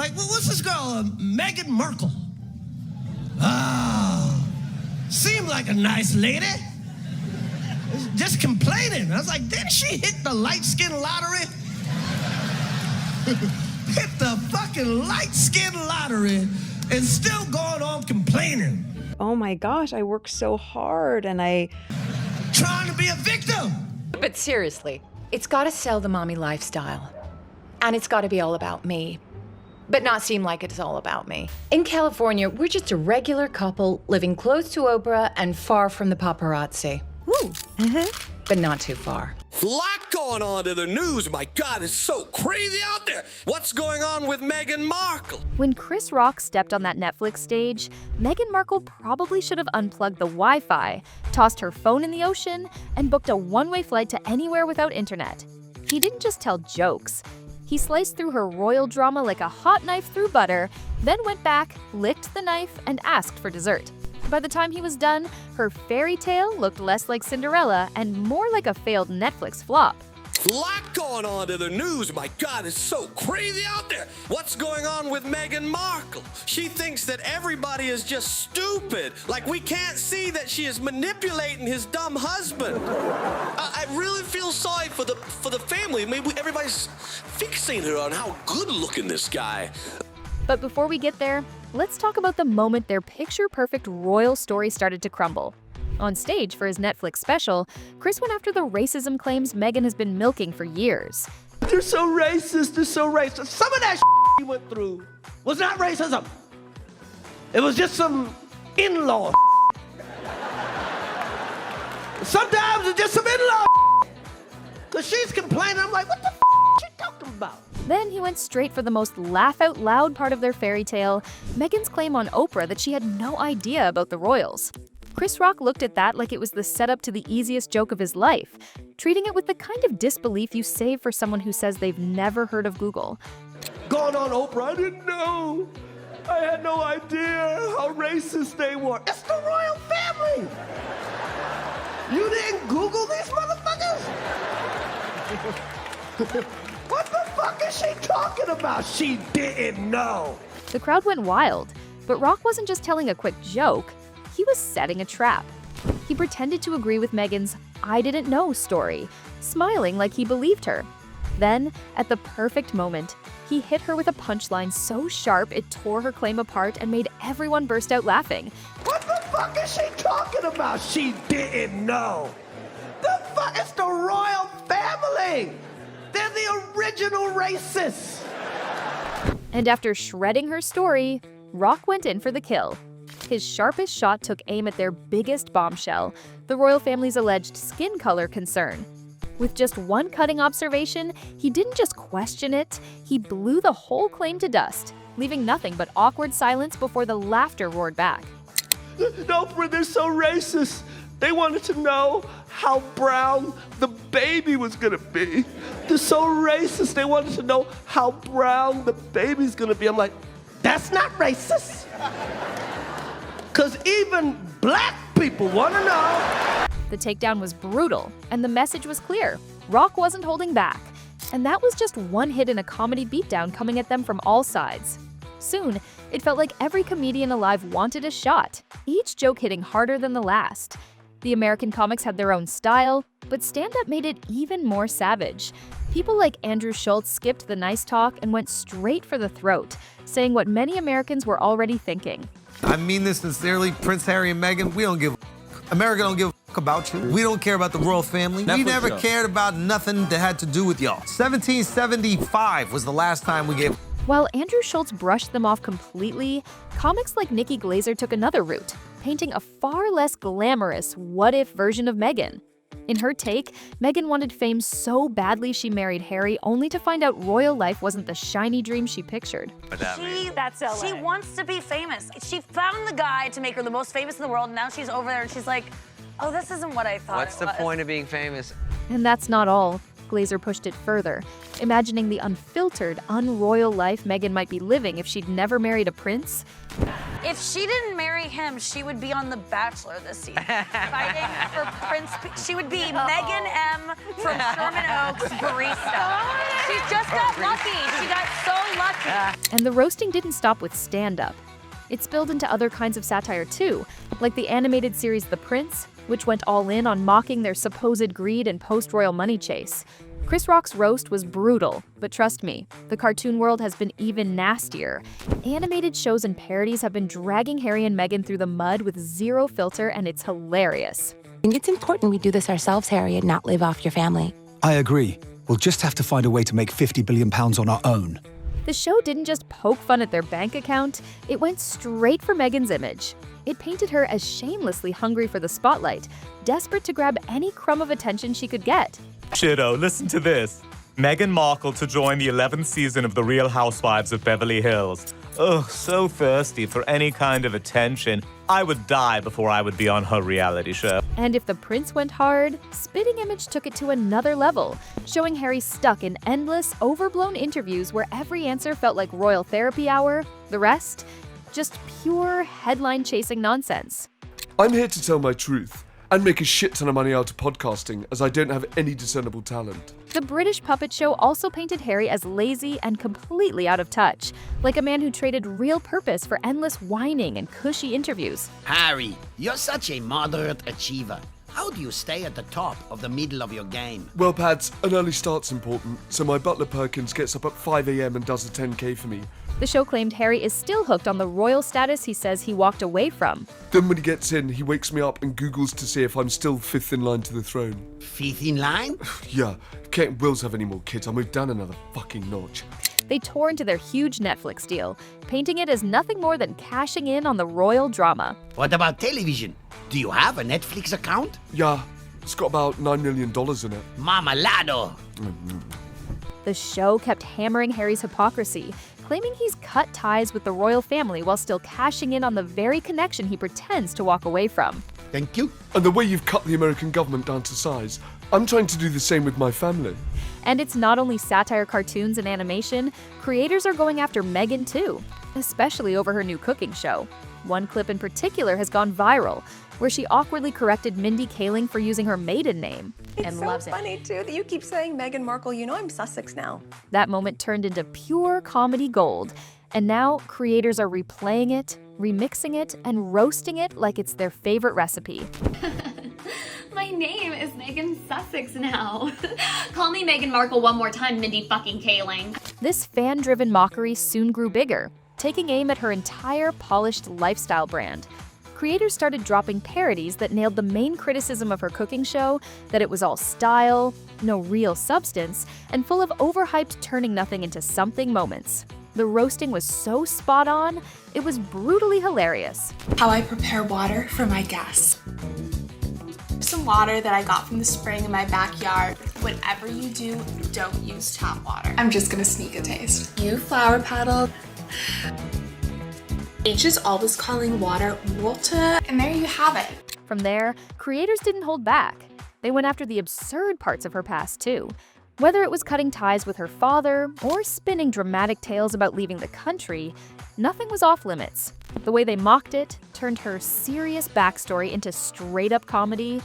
like, well, what's this girl, Meghan Markle? Ah, seemed like a nice lady. Just complaining. I was like, didn't she hit the light skin lottery? Hit the fucking light skin lottery and still going on complaining. Oh my gosh, I work so hard and Trying to be a victim. But seriously, it's gotta sell the mommy lifestyle. And it's gotta be all about me. But not seem like it's all about me. In California, we're just a regular couple living close to Oprah and far from the paparazzi. Woo. But not too far. Lot going on to the news. My God, it's so crazy out there. What's going on with Meghan Markle? When Chris Rock stepped on that Netflix stage, Meghan Markle probably should have unplugged the Wi-Fi, tossed her phone in the ocean, and booked a one-way flight to anywhere without internet. He didn't just tell jokes. He sliced through her royal drama like a hot knife through butter, then went back, licked the knife, and asked for dessert. By the time he was done, her fairy tale looked less like Cinderella and more like a failed Netflix flop. Lot going on to the news. My God, it's so crazy out there. What's going on with Meghan Markle? She thinks that everybody is just stupid. Like we can't see that she is manipulating his dumb husband. I really feel sorry for the family. Maybe everybody's fixated on how good looking this guy. But before we get there, let's talk about the moment their picture-perfect royal story started to crumble. On stage for his Netflix special, Chris went after the racism claims Meghan has been milking for years. They're so racist, they're so racist. Some of that he went through was not racism. It was just some in-law. Sometimes it's just some in-law. Because she's complaining, I'm like, what the she talking about? Then he went straight for the most laugh-out-loud part of their fairy tale, Meghan's claim on Oprah that she had no idea about the royals. Chris Rock looked at that like it was the setup to the easiest joke of his life, treating it with the kind of disbelief you save for someone who says they've never heard of Google. Going on Oprah, I didn't know. I had no idea how racist they were. It's the royal family. You didn't Google these motherfuckers? What the fuck is she talking about? She didn't know. The crowd went wild, but Rock wasn't just telling a quick joke, he was setting a trap. He pretended to agree with Meghan's "I didn't know" story, smiling like he believed her. Then, at the perfect moment, he hit her with a punchline so sharp it tore her claim apart and made everyone burst out laughing. What the fuck is she talking about? She didn't know. The fuck? It's the royal family. They're the original racists. And after shredding her story, Rock went in for the kill. His sharpest shot took aim at their biggest bombshell, the royal family's alleged skin color concern. With just one cutting observation, he didn't just question it, he blew the whole claim to dust, leaving nothing but awkward silence before the laughter roared back. Oprah, they're so racist. They wanted to know how brown the baby was gonna be. They're so racist. They wanted to know how brown the baby's gonna be. I'm like, that's not racist. Because even black people want to know. The takedown was brutal, and the message was clear. Rock wasn't holding back. And that was just one hit in a comedy beatdown coming at them from all sides. Soon, it felt like every comedian alive wanted a shot, each joke hitting harder than the last. The American comics had their own style, but stand-up made it even more savage. People like Andrew Schultz skipped the nice talk and went straight for the throat, saying what many Americans were already thinking. I mean this sincerely, Prince Harry and Meghan, we don't give a America don't give a about you. We don't care about the royal family. We never cared about nothing that had to do with y'all. 1775 was the last time we gave. While Andrew Schultz brushed them off completely, comics like Nikki Glaser took another route, painting a far less glamorous what-if version of Meghan. In her take, Meghan wanted fame so badly she married Harry only to find out royal life wasn't the shiny dream she pictured. She wants to be famous. She found the guy to make her the most famous in the world, and now she's over there and she's like, oh, this isn't what I thought. What's the point of being famous? And that's not all. Glaser pushed it further, imagining the unfiltered, unroyal life Meghan might be living if she'd never married a prince. If she didn't marry him, she would be on The Bachelor this season. Fighting for Prince. She would be Megan M. from Sherman Oaks barista. She just got lucky. She got so lucky. And the roasting didn't stop with stand-up. It spilled into other kinds of satire too, like the animated series The Prince, which went all in on mocking their supposed greed and post-royal money chase. Chris Rock's roast was brutal, but trust me, the cartoon world has been even nastier. Animated shows and parodies have been dragging Harry and Meghan through the mud with zero filter, and it's hilarious. I think it's important we do this ourselves, Harry, and not live off your family. I agree. We'll just have to find a way to make £50 billion on our own. The show didn't just poke fun at their bank account, it went straight for Meghan's image. It painted her as shamelessly hungry for the spotlight, desperate to grab any crumb of attention she could get. Shitto, listen to this. Meghan Markle to join the 11th season of The Real Housewives of Beverly Hills. Ugh, so thirsty for any kind of attention. I would die before I would be on her reality show. And if the prince went hard, Spitting Image took it to another level, showing Harry stuck in endless, overblown interviews where every answer felt like royal therapy hour. The rest, just pure headline-chasing nonsense. I'm here to tell my truth and make a shit ton of money out of podcasting, as I don't have any discernible talent. The British puppet show also painted Harry as lazy and completely out of touch, like a man who traded real purpose for endless whining and cushy interviews. Harry, you're such a moderate achiever. How do you stay at the top of the middle of your game? Well, Pads, an early start's important, so my butler Perkins gets up at 5 a.m. and does a 10K for me. The show claimed Harry is still hooked on the royal status he says he walked away from. Then when he gets in, he wakes me up and Googles to see if I'm still 5th in line to the throne. 5th in line? Yeah, if Kate and Wills have any more kids, I'll move down another fucking notch. They tore into their huge Netflix deal, painting it as nothing more than cashing in on the royal drama. What about television? Do you have a Netflix account? Yeah, it's got about $9 million in it. Mamalado! The show kept hammering Harry's hypocrisy, claiming he's cut ties with the royal family while still cashing in on the very connection he pretends to walk away from. Thank you. And the way you've cut the American government down to size, I'm trying to do the same with my family. And it's not only satire cartoons and animation, creators are going after Meghan too, especially over her new cooking show. One clip in particular has gone viral, where she awkwardly corrected Mindy Kaling for using her maiden name. It's so funny too that you keep saying Meghan Markle. You know I'm Sussex now. That moment turned into pure comedy gold, and now creators are replaying it, remixing it, and roasting it like it's their favorite recipe. My name is Megan Sussex now. Call me Meghan Markle one more time, Mindy fucking Kaling. This fan-driven mockery soon grew bigger, taking aim at her entire polished lifestyle brand. Creators started dropping parodies that nailed the main criticism of her cooking show, that it was all style, no real substance, and full of overhyped turning nothing into something moments. The roasting was so spot on, it was brutally hilarious. How I prepare water for my guests. Some water that I got from the spring in my backyard. Whatever you do, don't use tap water. I'm just gonna sneak a taste. You flower petal. H is always calling water water, and there you have it. From there, creators didn't hold back. They went after the absurd parts of her past too. Whether it was cutting ties with her father or spinning dramatic tales about leaving the country, nothing was off limits. The way they mocked it turned her serious backstory into straight-up comedy.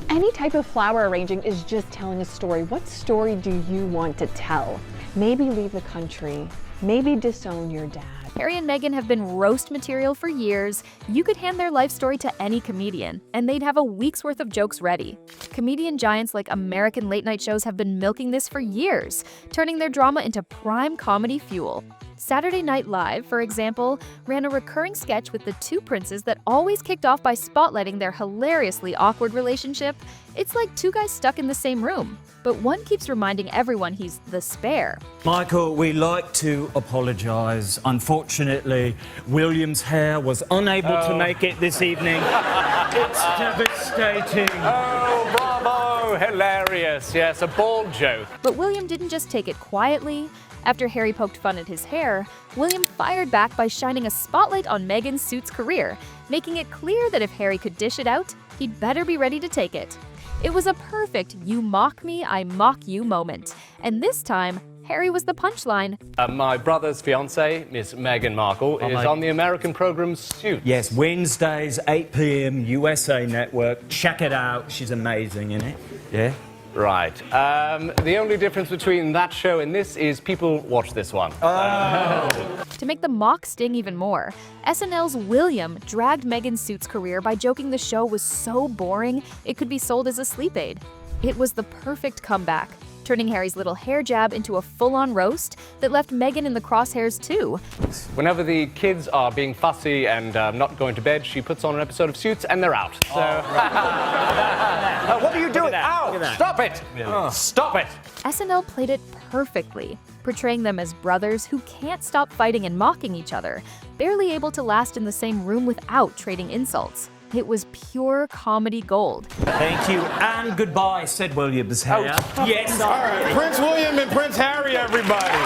Any type of flower arranging is just telling a story. What story do you want to tell? Maybe leave the country. Maybe disown your dad. Harry and Meghan have been roast material for years. You could hand their life story to any comedian, and they'd have a week's worth of jokes ready. Comedian giants like American late-night shows have been milking this for years, turning their drama into prime comedy fuel. Saturday Night Live, for example, ran a recurring sketch with the two princes that always kicked off by spotlighting their hilariously awkward relationship. It's like two guys stuck in the same room, but one keeps reminding everyone he's the spare. Michael, we like to apologise. Unfortunately, William's hair was unable to make it this evening. It's devastating. Oh, bravo! Hilarious. Yes, a bald joke. But William didn't just take it quietly. After Harry poked fun at his hair, William fired back by shining a spotlight on Meghan's suit's career, making it clear that if Harry could dish it out, he'd better be ready to take it. It was a perfect you mock me, I mock you moment. And this time, Harry was the punchline. My brother's fiancée, Miss Meghan Markle, is on the American program Suits. Yes, Wednesdays, 8 p.m, USA Network. Check it out. She's amazing in it. Yeah? Right. The only difference between that show and this is people watch this one. To make the mock sting even more, SNL's William dragged Meghan's Suits career by joking the show was so boring it could be sold as a sleep aid. It was the perfect comeback, turning Harry's little hair jab into a full-on roast that left Meghan in the crosshairs too. Whenever the kids are being fussy and not going to bed, she puts on an episode of Suits and they're out. So, what are you doing? Ow! Stop it! Stop it! SNL played it perfectly, portraying them as brothers who can't stop fighting and mocking each other, barely able to last in the same room without trading insults. It was pure comedy gold. Thank you, and goodbye, said Williams. Yes. All right, Prince William and Prince Harry, everybody.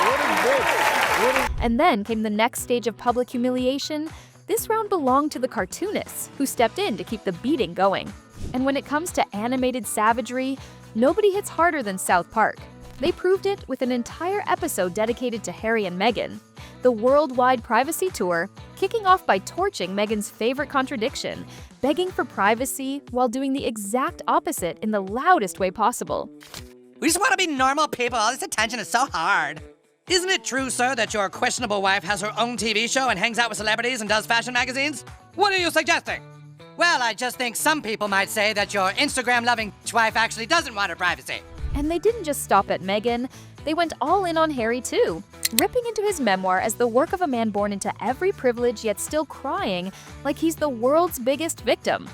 What is this? And then came the next stage of public humiliation. This round belonged to the cartoonists, who stepped in to keep the beating going. And when it comes to animated savagery, nobody hits harder than South Park. They proved it with an entire episode dedicated to Harry and Meghan. The worldwide privacy tour, kicking off by torching Meghan's favorite contradiction, begging for privacy while doing the exact opposite in the loudest way possible. We just want to be normal people. All this attention is so hard. Isn't it true, sir, that your questionable wife has her own TV show and hangs out with celebrities and does fashion magazines? What are you suggesting? Well, I just think some people might say that your Instagram-loving wife actually doesn't want her privacy. And they didn't just stop at Meghan. They went all in on Harry too, ripping into his memoir as the work of a man born into every privilege yet still crying like he's the world's biggest victim.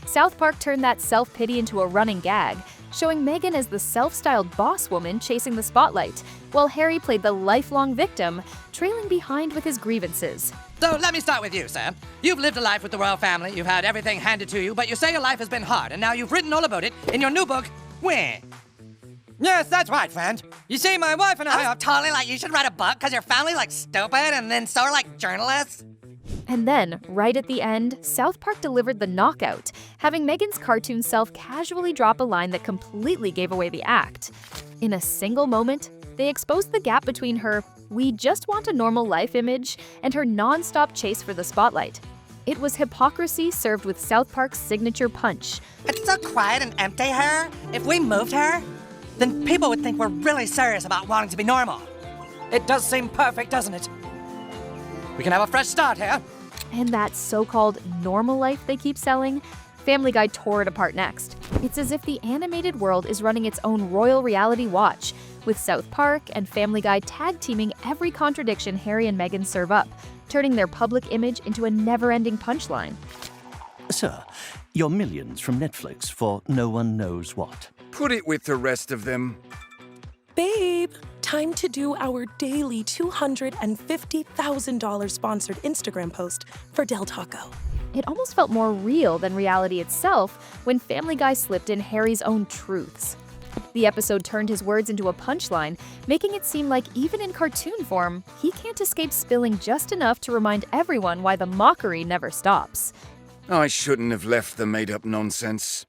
South Park turned that self-pity into a running gag, showing Meghan as the self-styled boss woman chasing the spotlight, while Harry played the lifelong victim, trailing behind with his grievances. So let me start with you, sir. You've lived a life with the royal family, you've had everything handed to you, but you say your life has been hard, and now you've written all about it in your new book, Where? Yes, that's right, friend. You see, my wife and I are totally like, you should write a book because your family's like stupid, and then so are like journalists. And then, right at the end, South Park delivered the knockout, having Meghan's cartoon self casually drop a line that completely gave away the act. In a single moment, they exposed the gap between her "we just want a normal life" image and her non-stop chase for the spotlight. It was hypocrisy served with South Park's signature punch. It's so quiet and empty here. If we moved her, then people would think we're really serious about wanting to be normal. It does seem perfect, doesn't it? We can have a fresh start here. And that so-called normal life they keep selling, Family Guy tore it apart next. It's as if the animated world is running its own royal reality watch, with South Park and Family Guy tag-teaming every contradiction Harry and Meghan serve up, turning their public image into a never-ending punchline. Sir, your millions from Netflix for no one knows what. Put it with the rest of them. Babe, time to do our daily $250,000 sponsored Instagram post for Del Taco. It almost felt more real than reality itself when Family Guy slipped in Harry's own truths. The episode turned his words into a punchline, making it seem like even in cartoon form, he can't escape spilling just enough to remind everyone why the mockery never stops. I shouldn't have left the made-up nonsense.